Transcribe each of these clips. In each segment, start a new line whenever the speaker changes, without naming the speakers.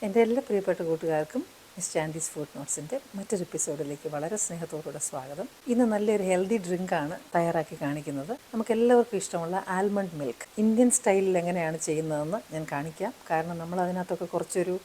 എൻ്റെ എല്ലാ പ്രിയപ്പെട്ട കൂട്ടുകാർക്കും മിസ് ചാൻഡീസ് ഫുഡ് നോട്ട്സിൻ്റെ മറ്റൊരു എപ്പിസോഡിലേക്ക് വളരെ സ്നേഹത്തോടുകൂടെ സ്വാഗതം. ഇന്ന് നല്ലൊരു ഹെൽത്തി ഡ്രിങ്കാണ് തയ്യാറാക്കി കാണിക്കുന്നത്. നമുക്ക് എല്ലാവർക്കും ഇഷ്ടമുള്ള ആൽമണ്ട് മിൽക്ക് ഇന്ത്യൻ സ്റ്റൈലിൽ എങ്ങനെയാണ് ചെയ്യുന്നതെന്ന് ഞാൻ കാണിക്കാം. കാരണം നമ്മൾ അതിനകത്തൊക്കെ കുറച്ചൊരു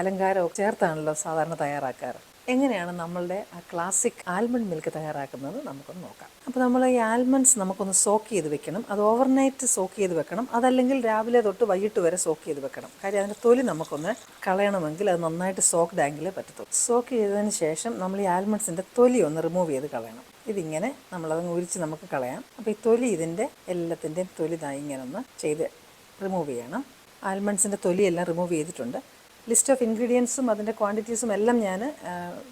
അലങ്കാരമൊക്കെ ചേർത്താണല്ലോ സാധാരണ തയ്യാറാക്കാറ്. എങ്ങനെയാണ് നമ്മളുടെ ആ ക്ലാസിക് ആൽമണ്ട് മിൽക്ക് തയ്യാറാക്കുന്നത് നമുക്കൊന്ന് നോക്കാം. അപ്പോൾ നമ്മൾ ഈ ആൽമണ്ട്സ് നമുക്കൊന്ന് സോക്ക് ചെയ്ത് വെക്കണം. അത് ഓവർനൈറ്റ് സോക്ക് ചെയ്ത് വെക്കണം. അതല്ലെങ്കിൽ രാവിലെ തൊട്ട് വൈകിട്ട് വരെ സോക്ക് ചെയ്ത് വെക്കണം. കാര്യം അതിൻ്റെ തൊലി നമുക്കൊന്ന് കളയണമെങ്കിൽ അത് നന്നായിട്ട് സോക്ക്ഡ് ആയെങ്കിലേ പറ്റത്തുള്ളൂ. സോക്ക് ചെയ്തതിന് ശേഷം നമ്മൾ ഈ ആൽമണ്ട്സിൻ്റെ തൊലി ഒന്ന് റിമൂവ് ചെയ്ത് കളയണം. ഇതിങ്ങനെ നമ്മളതങ്ങ് ഉരിച്ച് നമുക്ക് കളയാം. അപ്പോൾ ഈ തൊലി ഇതിൻ്റെ എല്ലാത്തിൻ്റെയും തൊലി ഇങ്ങനെ ഒന്ന് ചെയ്ത് റിമൂവ് ചെയ്യണം. ആൽമണ്ട്സിൻ്റെ തൊലിയെല്ലാം റിമൂവ് ചെയ്തിട്ടുണ്ട്. ലിസ്റ്റ് ഓഫ് ഇൻഗ്രീഡിയൻസും അതിൻ്റെ ക്വാണ്ടിറ്റീസും എല്ലാം ഞാൻ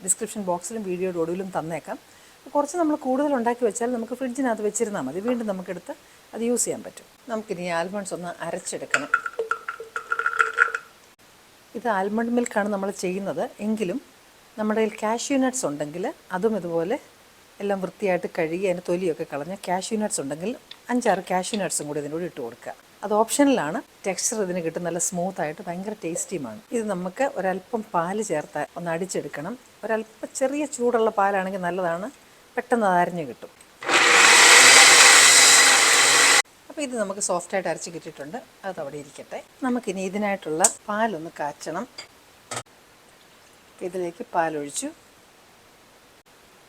ഡിസ്ക്രിപ്ഷൻ ബോക്സിലും വീഡിയോയുടെ ഒടുവിലും തന്നേക്കാം. കുറച്ച് നമ്മൾ കൂടുതൽ ഉണ്ടാക്കി വെച്ചാൽ നമുക്ക് ഫ്രിഡ്ജിനകത്ത് വെച്ചിരുന്നാൽ മതി. വീണ്ടും നമുക്കെടുത്ത് അത് യൂസ് ചെയ്യാൻ പറ്റും. നമുക്കിനി ആൽമണ്ട്സ് ഒന്ന് അരച്ചെടുക്കണം. ഇത് ആൽമണ്ട് മിൽക്കാണ് നമ്മൾ ചെയ്യുന്നത്. എങ്കിലും നമ്മുടെ കയ്യിൽ കാഷ്യൂ നട്ട്സ് ഉണ്ടെങ്കിൽ അതും ഇതുപോലെ എല്ലാം വൃത്തിയായിട്ട് കഴുകി അതിൻ്റെ തൊലിയൊക്കെ കളഞ്ഞ് കാഷ്യൂ നട്ട്സ് ഉണ്ടെങ്കിൽ 5-6 കാഷ്യൂ നട്ട്സും കൂടി ഇതിനോട് ഇട്ട് കൊടുക്കുക. അത് ഓപ്ഷനിലാണ്. ടെക്സ്ചർ ഇതിന് കിട്ടും, നല്ല സ്മൂത്തായിട്ട് ഭയങ്കര ടേസ്റ്റിയുമാണ്. ഇത് നമുക്ക് ഒരല്പം പാല് ചേർത്ത് ഒന്ന് അടിച്ചെടുക്കണം. ഒരല്പം ചെറിയ ചൂടുള്ള പാലാണെങ്കിൽ നല്ലതാണ്, പെട്ടെന്ന് അത് അരഞ്ഞ് കിട്ടും. അപ്പോൾ ഇത് നമുക്ക് സോഫ്റ്റായിട്ട് അരച്ച് കിട്ടിയിട്ടുണ്ട്. അത് അവിടെ ഇരിക്കട്ടെ. നമുക്കിനി ഇതിനായിട്ടുള്ള പാലൊന്ന് കാച്ചണം. ഇതിലേക്ക് പാലൊഴിച്ചു.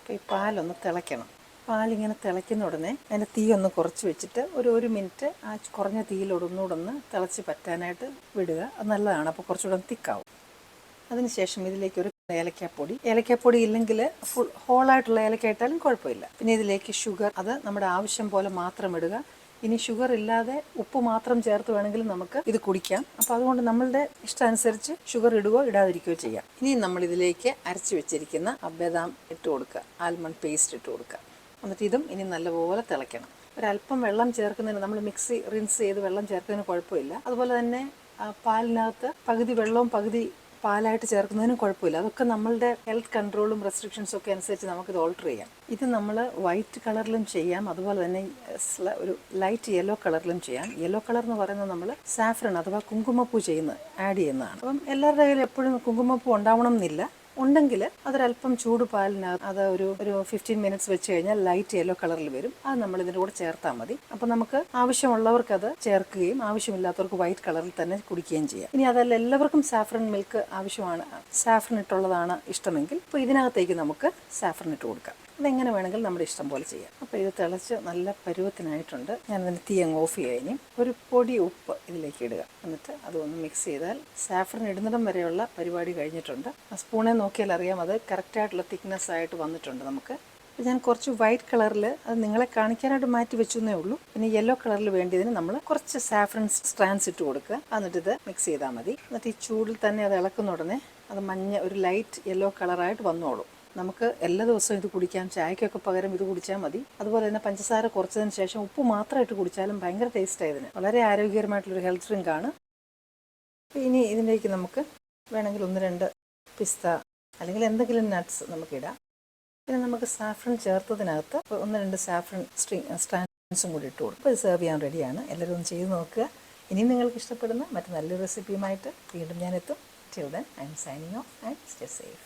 അപ്പോൾ ഈ പാലൊന്ന് തിളയ്ക്കണം. പാലിങ്ങനെ തിളയ്ക്കുന്ന ഉടനെ അതിൻ്റെ തീ ഒന്ന് കുറച്ച് വെച്ചിട്ട് ഒരു മിനിറ്റ് ആ കുറഞ്ഞ തീയിലൊന്നുകൂടെ ഒന്ന് തിളച്ച് പറ്റാനായിട്ട് വിടുക. അത് നല്ലതാണ്. അപ്പോൾ കുറച്ചുകൂടെ തിക്കാവും. അതിനുശേഷം ഇതിലേക്ക് ഒരു ഏലക്കാപ്പൊടി ഇല്ലെങ്കിൽ ഫുൾ ഹോളായിട്ടുള്ള ഏലക്ക ഇട്ടാലും കുഴപ്പമില്ല. പിന്നെ ഇതിലേക്ക് ഷുഗർ, അത് നമ്മുടെ ആവശ്യം പോലെ മാത്രം ഇടുക. ഇനി ഷുഗർ ഇല്ലാതെ ഉപ്പ് മാത്രം ചേർത്ത് വേണമെങ്കിലും നമുക്ക് ഇത് കുടിക്കാം. അപ്പോൾ അതുകൊണ്ട് നമ്മളുടെ ഇഷ്ടമനുസരിച്ച് ഷുഗർ ഇടുകയോ ഇടാതിരിക്കുകയോ ചെയ്യാം. ഇനി നമ്മളിതിലേക്ക് അരച്ച് വെച്ചിരിക്കുന്ന ബദാം ഇട്ട് കൊടുക്കുക, ആൽമണ്ട് പേസ്റ്റ് ഇട്ട് കൊടുക്കുക. എന്നിട്ട് ഇതും ഇനി നല്ലപോലെ തിളയ്ക്കണം. ഒരല്പം വെള്ളം ചേർക്കുന്നതിന്, നമ്മൾ റിൻസ് ചെയ്ത് വെള്ളം ചേർക്കുന്നതിന് കുഴപ്പമില്ല. അതുപോലെ തന്നെ പാലിനകത്ത് പകുതി വെള്ളവും പകുതി പാലായിട്ട് ചേർക്കുന്നതിനും കുഴപ്പമില്ല. അതൊക്കെ നമ്മളുടെ ഹെൽത്ത് കൺട്രോളും റെസ്ട്രിക്ഷൻസും ഒക്കെ അനുസരിച്ച് നമുക്കിത് ഓൾട്ടർ ചെയ്യാം. ഇത് നമ്മൾ വൈറ്റ് കളറിലും ചെയ്യാം, അതുപോലെ തന്നെ ഒരു ലൈറ്റ് യെല്ലോ കളറിലും ചെയ്യാം. യെല്ലോ കളർ എന്ന് പറയുന്നത് നമ്മൾ സാഫ്രൺ അഥവാ കുങ്കുമപ്പൂ ആഡ് ചെയ്യുന്നതാണ്. അപ്പം എല്ലാവരുടെ കയ്യിൽ എപ്പോഴും കുങ്കുമപ്പൂ ഉണ്ടാവണം എന്നില്ല. ഉണ്ടെങ്കിൽ അതൊരല്പം ചൂട് പാലിനകത്ത് അത് ഒരു 15 മിനിറ്റ്സ് വെച്ച് കഴിഞ്ഞാൽ ലൈറ്റ് യെല്ലോ കളറിൽ വരും. അത് നമ്മൾ ഇതിൻ്റെ കൂടെ ചേർത്താൽ മതി. അപ്പോൾ നമുക്ക് ആവശ്യമുള്ളവർക്ക് അത് ചേർക്കുകയും ആവശ്യമില്ലാത്തവർക്ക് വൈറ്റ് കളറിൽ തന്നെ കുടിക്കുകയും ചെയ്യാം. ഇനി അതല്ല എല്ലാവർക്കും സാഫ്രൺ മിൽക്ക് ആവശ്യമാണ്, സാഫ്രൺ ഇട്ടുള്ളതാണ് ഇഷ്ടമെങ്കിൽ ഇപ്പോൾ ഇതിനകത്തേക്ക് നമുക്ക് സാഫ്രൺ ഇട്ട് കൊടുക്കാം. അതെങ്ങനെ വേണമെങ്കിലും നമ്മുടെ ഇഷ്ടം പോലെ ചെയ്യാം. അപ്പോൾ ഇത് തിളച്ച് നല്ല പരുവത്തിനായിട്ടുണ്ട്. ഞാനതിൻ്റെ തീ അങ്ങ് ഓഫ് ചെയ്യാം. ഒരു പൊടി ഉപ്പ് ഇതിലേക്ക് ഇടുക. എന്നിട്ട് അതൊന്ന് മിക്സ് ചെയ്താൽ സാഫ്രൺ ഇടുന്നിടം വരെയുള്ള പരിപാടി കഴിഞ്ഞിട്ടുണ്ട്. ആ സ്പൂണെ നോക്കിയാൽ അറിയാം അത് കറക്റ്റായിട്ടുള്ള തിക്നെസ് ആയിട്ട് വന്നിട്ടുണ്ട്. നമുക്ക് അപ്പോൾ ഞാൻ കുറച്ച് വൈറ്റ് കളറിൽ അത് നിങ്ങളെ കാണിക്കാനായിട്ട് മാറ്റി വെച്ചെന്നേ ഉള്ളൂ. പിന്നെ യെല്ലോ കളറിൽ വേണ്ടിയതിന് നമ്മൾ കുറച്ച് സാഫ്രൺ സ്ട്രാൻഡ്സ് ഇട്ട് കൊടുക്കുക. എന്നിട്ട് ഇത് മിക്സ് ചെയ്താൽ മതി. എന്നിട്ട് ഈ ചൂടിൽ തന്നെ അത് ഇളക്കുന്ന ഉടനെ അത് ഒരു ലൈറ്റ് യെല്ലോ കളറായിട്ട് വന്നോളും. നമുക്ക് എല്ലാ ദിവസവും ഇത് കുടിക്കാം. ചായക്കൊക്കെ പകരം ഇത് കുടിച്ചാൽ മതി. അതുപോലെ തന്നെ പഞ്ചസാര കുറച്ചതിന് ശേഷം ഉപ്പ് മാത്രമായിട്ട് കുടിച്ചാലും ഭയങ്കര ടേസ്റ്റായതിന്. വളരെ ആരോഗ്യകരമായിട്ടുള്ളൊരു ഹെൽത്ത് ഡ്രിങ്കാണ്. ഇനി ഇതിലേക്ക് നമുക്ക് വേണമെങ്കിൽ 1-2 പിസ്ത അല്ലെങ്കിൽ എന്തെങ്കിലും നട്ട്സ് നമുക്കിടാം. പിന്നെ നമുക്ക് സാഫ്രൺ ചേർത്തതിനകത്ത് 1-2 സാഫ്രൺ സ്ട്രാൻഡ്സും കൂടി ഇട്ട് കൊടുക്കും. ഇത് സെർവ് ചെയ്യാൻ റെഡിയാണ്. എല്ലാവരും ഒന്ന് ചെയ്ത് നോക്കുക. ഇനിയും നിങ്ങൾക്ക് ഇഷ്ടപ്പെടുന്ന മറ്റു നല്ലൊരു റെസിപ്പിയുമായിട്ട് വീണ്ടും ഞാൻ എത്തും. Till then, I am signing off and stay safe.